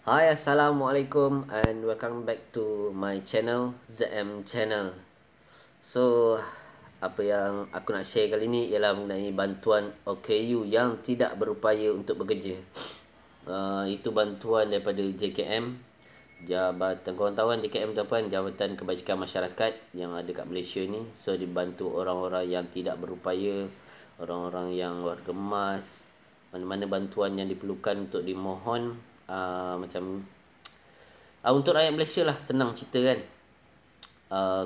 Hi, Assalamualaikum and welcome back to my channel, ZM Channel. So, apa yang aku nak share kali ni ialah mengenai bantuan OKU yang tidak berupaya untuk bekerja. Itu bantuan daripada JKM, Jabatan, korang tahu kan JKM tu apa kan? Jabatan Kebajikan Masyarakat yang ada kat Malaysia ni. So, dibantu orang-orang yang tidak berupaya, orang-orang yang warga emas, mana-mana bantuan yang diperlukan untuk dimohon, macam untuk rakyat Malaysia lah, senang cerita kan.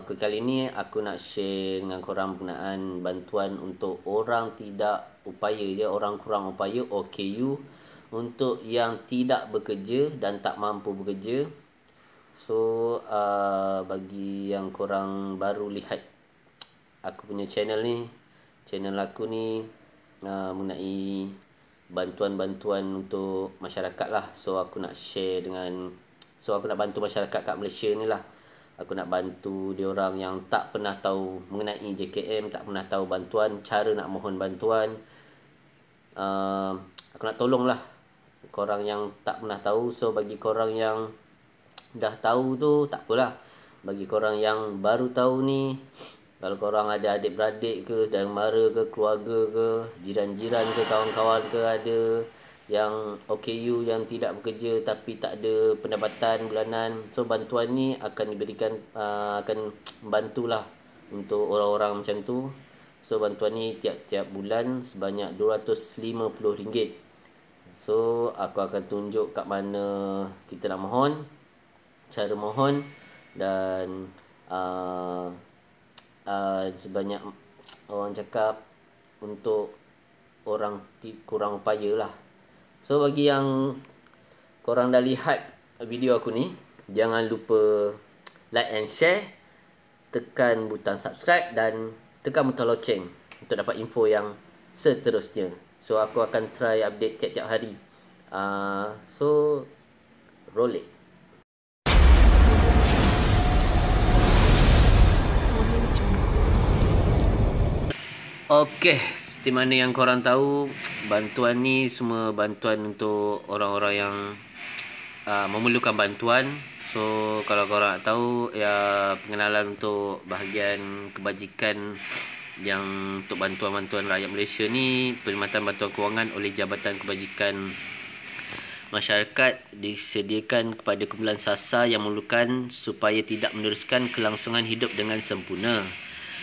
Kali ni aku nak share dengan korang berkenaan bantuan untuk orang tidak upaya je, orang kurang upaya, OKU, untuk yang tidak bekerja dan tak mampu bekerja. So bagi yang korang baru lihat aku punya channel ni, channel aku ni mengenai bantuan-bantuan untuk masyarakat lah. So aku nak share aku nak bantu masyarakat kat Malaysia ni lah. Aku nak bantu diorang yang tak pernah tahu mengenai JKM, tak pernah tahu bantuan, cara nak mohon bantuan. Aku nak tolong lah korang yang tak pernah tahu. So bagi korang yang dah tahu tu tak apalah. Bagi korang yang baru tahu ni, kalau korang ada adik-beradik ke, saudara mara ke, keluarga ke, jiran-jiran ke, kawan-kawan ke ada yang OKU yang tidak bekerja tapi tak ada pendapatan bulanan. So bantuan ni akan diberikan, akan membantulah untuk orang-orang macam tu. So bantuan ni tiap-tiap bulan sebanyak RM250. So aku akan tunjuk kat mana kita nak mohon, cara mohon, dan sebanyak orang cakap untuk orang kurang upaya lah. So bagi yang korang dah lihat video aku ni, jangan lupa like and share, tekan butang subscribe dan tekan butang loceng untuk dapat info yang seterusnya. So aku akan try update tiap-tiap hari. So roll it. Okey, seperti mana yang korang tahu, bantuan ni semua bantuan untuk orang-orang yang memerlukan bantuan. So kalau korang nak tahu, ya pengenalan untuk bahagian kebajikan yang untuk bantuan-bantuan rakyat Malaysia ni, perkhidmatan bantuan kewangan oleh Jabatan Kebajikan Masyarakat disediakan kepada kumpulan sasar yang memerlukan supaya tidak meneruskan kelangsungan hidup dengan sempurna.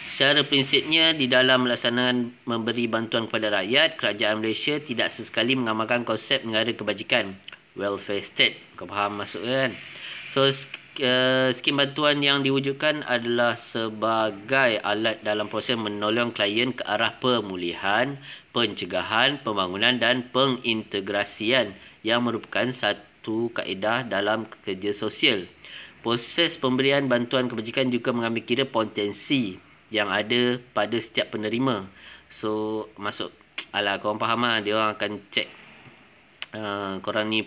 Secara prinsipnya, di dalam melaksanakan memberi bantuan kepada rakyat, kerajaan Malaysia tidak sesekali mengamalkan konsep negara kebajikan, welfare state. Kau faham maksudnya kan? So, skim bantuan yang diwujudkan adalah sebagai alat dalam proses menolong klien ke arah pemulihan, pencegahan, pembangunan dan pengintegrasian yang merupakan satu kaedah dalam kerja sosial. Proses pemberian bantuan kebajikan juga mengambil kira potensi yang ada pada setiap penerima. So masuk, korang faham lah, dia orang akan check korang ni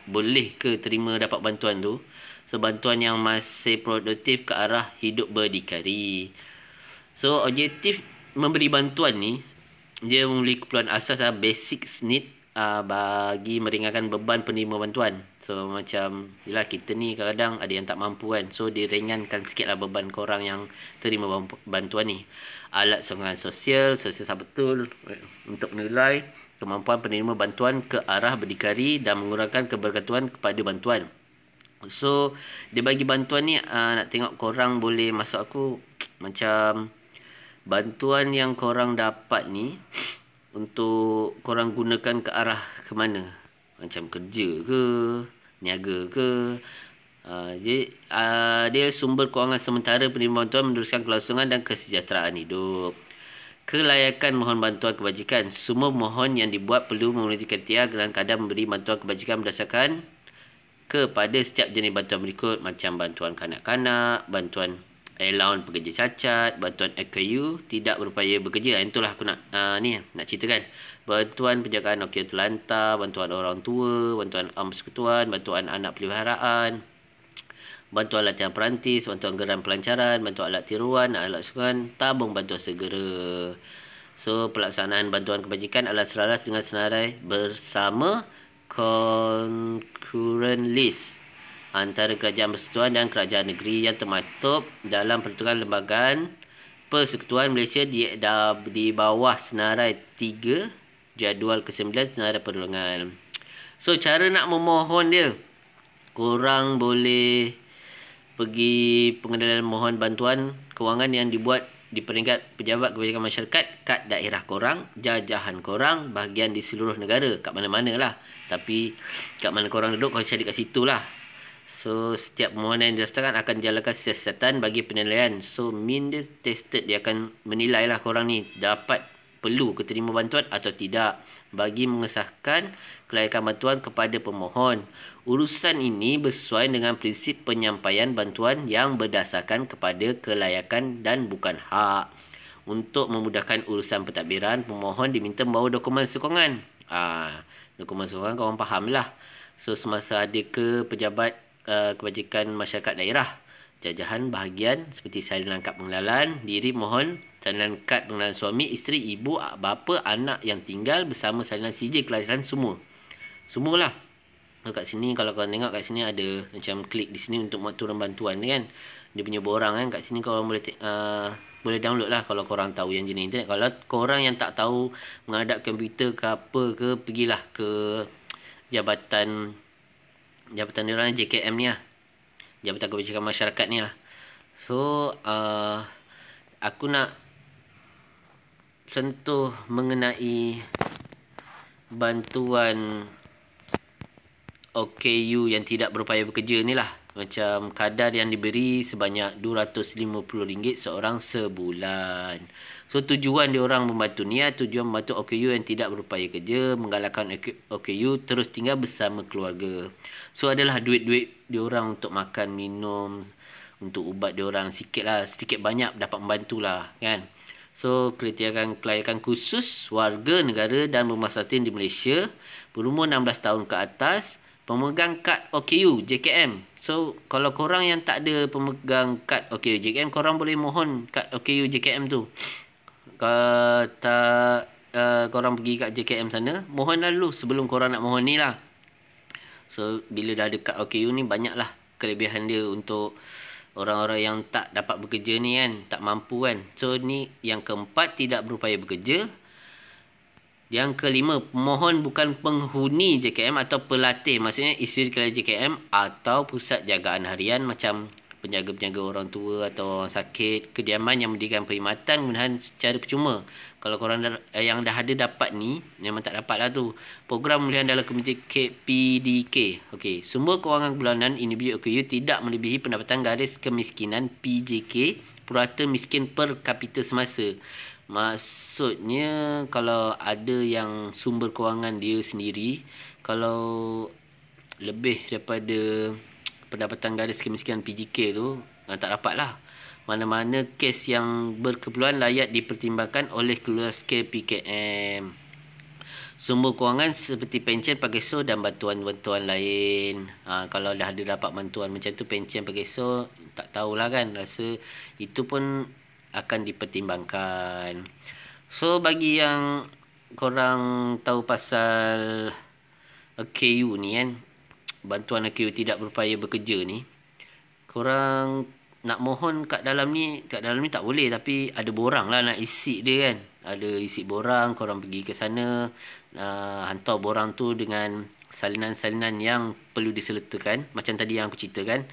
boleh ke terima dapat bantuan tu. So bantuan yang masih produktif ke arah hidup berdikari. So objektif memberi bantuan ni, dia memiliki keperluan asas, basic need, bagi meringankan beban penerima bantuan. So macam yelah, kita ni kadang-kadang ada yang tak mampu kan. So diringankan sikit lah beban korang yang terima bantuan ni. Alat sokongan sosial betul untuk menilai kemampuan penerima bantuan ke arah berdikari dan mengurangkan kebergantungan kepada bantuan. So dia bagi bantuan ni, nak tengok korang boleh masuk aku macam bantuan yang korang dapat ni untuk korang gunakan ke arah ke mana? Macam kerja ke, niaga ke. Dia sumber kewangan sementara penerima bantuan meneruskan kelangsungan dan kesejahteraan hidup. Kelayakan mohon bantuan kebajikan. Semua mohon yang dibuat perlu memenuhi kriteria dalam kadar memberi bantuan kebajikan berdasarkan kepada setiap jenis bantuan berikut, macam bantuan kanak-kanak, bantuan allowance pekerja cacat, bantuan OKU tidak berupaya bekerja. Itulah aku nak ceritakan. Bantuan penjagaan OKU terlantar, bantuan orang tua, bantuan persekutuan, bantuan anak peliharaan, bantuan latihan perantis, bantuan geran pelancaran, bantuan alat tiruan, alat sokongan, tabung bantuan segera. So pelaksanaan bantuan kebajikan adalah selaras dengan senarai bersama concurrent list antara kerajaan persekutuan dan kerajaan negeri yang termaktub dalam peraturan lembagaan Persekutuan Malaysia di bawah senarai 3 jadual ke-9 senarai perundingan. So, cara nak memohon dia, korang boleh pergi pengenalan mohon bantuan kewangan yang dibuat di peringkat pejabat kebajikan masyarakat kat daerah korang, jajahan korang, bahagian di seluruh negara, kat mana-mana lah. Tapi kat mana korang duduk, korang cari kat situ lah. So, setiap permohonan yang didaftarkan akan dijalankan siasatan bagi penilaian. So, means tested, dia akan menilai lah korang ni dapat perlu keterima bantuan atau tidak bagi mengesahkan kelayakan bantuan kepada pemohon. Urusan ini bersesuaian dengan prinsip penyampaian bantuan yang berdasarkan kepada kelayakan dan bukan hak. Untuk memudahkan urusan pentadbiran, pemohon diminta membawa dokumen sokongan. Dokumen sokongan korang faham lah. So, semasa ada ke pejabat kebajikan masyarakat daerah, jajahan bahagian seperti salinan kad pengenalan diri mohon, salinan kad pengenalan suami, isteri, ibu, bapa, anak yang tinggal bersama salinan sijil kelahiran semualah. Kat sini kalau korang tengok kat sini ada macam klik di sini untuk turun bantuan ni kan. Dia punya borang kan kat sini korang boleh download lah kalau korang tahu yang jenis internet. Kalau korang yang tak tahu menghadap komputer ke apa ke, pergilah ke jabatan dia orang JKM ni lah. Jabatan Kebajikan Masyarakat ni lah. So, aku nak sentuh mengenai bantuan OKU yang tidak berupaya bekerja ni lah. Macam kadar yang diberi sebanyak RM250 seorang sebulan. So, tujuan diorang membantu ni lah. Tujuan membantu OKU yang tidak berupaya kerja, menggalakkan OKU terus tinggal bersama keluarga. So, adalah duit-duit diorang untuk makan, minum, untuk ubat diorang. Sedikit banyak dapat membantu lah kan. So, kelayakan khusus warga negara dan bermasyarakat di Malaysia berumur 16 tahun ke atas, pemegang kad OKU JKM. So, kalau korang yang tak ada pemegang kad OKU JKM, korang boleh mohon kad OKU JKM tu. Kalau tak korang pergi kat JKM sana, mohon dulu sebelum korang nak mohon ni lah. So, bila dah ada kad OKU ni, banyaklah kelebihan dia untuk orang-orang yang tak dapat bekerja ni kan, tak mampu kan. So, ni yang keempat, tidak berupaya bekerja. Yang kelima, pemohon bukan penghuni JKM atau pelatih. Maksudnya isteri kerajaan JKM atau pusat jagaan harian macam penjaga-penjaga orang tua atau orang sakit, kediaman yang mendirikan perkhidmatan kemudahan secara percuma. Kalau korang yang dah ada dapat ni, memang tak dapat lah tu. Program pemulihan dalam Komuniti PDK. Okey, sumber kewangan bulanan individu OKU tidak melebihi pendapatan garis kemiskinan PJK, purata miskin per kapita semasa. Maksudnya kalau ada yang sumber kewangan dia sendiri, kalau lebih daripada pendapatan garis kemiskinan PJK tu, tak dapat lah. Mana-mana kes yang berkeperluan layak dipertimbangkan oleh keluarga PKM. Sumber kewangan seperti pencen, pageso dan bantuan-bantuan lain. Kalau dah ada dapat bantuan macam tu, pencen, pageso, tak tahulah kan. Rasa itu pun akan dipertimbangkan. So, bagi yang korang tahu pasal OKU ni kan, bantuan OKU tidak berupaya bekerja ni, korang nak mohon kat dalam ni tak boleh, tapi ada borang lah nak isi dia kan. Ada isi borang, korang pergi ke sana, hantar borang tu dengan salinan-salinan yang perlu disertakan. Macam tadi yang aku ceritakan,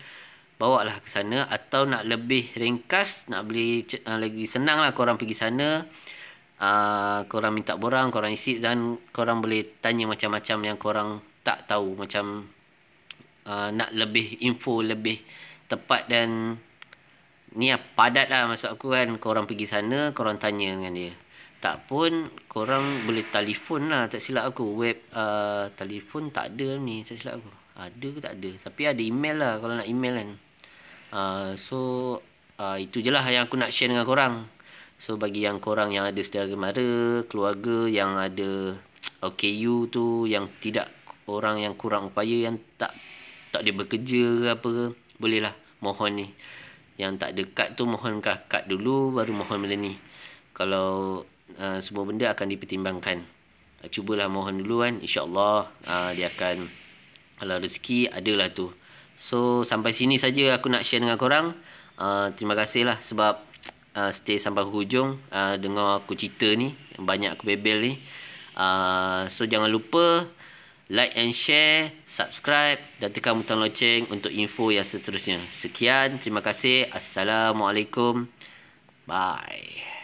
bawa lah ke sana. Atau nak lebih ringkas, nak beli lagi senang lah, korang pergi sana, korang minta borang, korang isi, dan korang boleh tanya macam-macam yang korang tak tahu. Macam nak lebih info lebih tepat dan ni lah, padat lah maksud aku kan. Korang pergi sana, korang tanya dengan dia. Tak pun korang boleh telefon lah, tak silap aku. Web telefon tak ada ni, tak silap aku. Ada ke tak ada, tapi ada email lah kalau nak email kan. Itu je lah yang aku nak share dengan korang. So, bagi yang korang yang ada saudara mara, keluarga yang ada OKU tu, yang tidak, orang yang kurang upaya, yang tak dia bekerja ke apa ke, bolehlah mohon ni. Yang tak ada kad tu, mohon kad dulu, baru mohon benda ni. Kalau semua benda akan dipertimbangkan. cubalah mohon dulu kan, insya-Allah dia akan, kalau rezeki adalah tu. So sampai sini saja aku nak share dengan korang. Terima kasih lah sebab stay sampai hujung dengar aku cerita ni, banyak aku bebel ni. So jangan lupa like and share, subscribe dan tekan butang loceng untuk info yang seterusnya. Sekian, terima kasih. Assalamualaikum. Bye.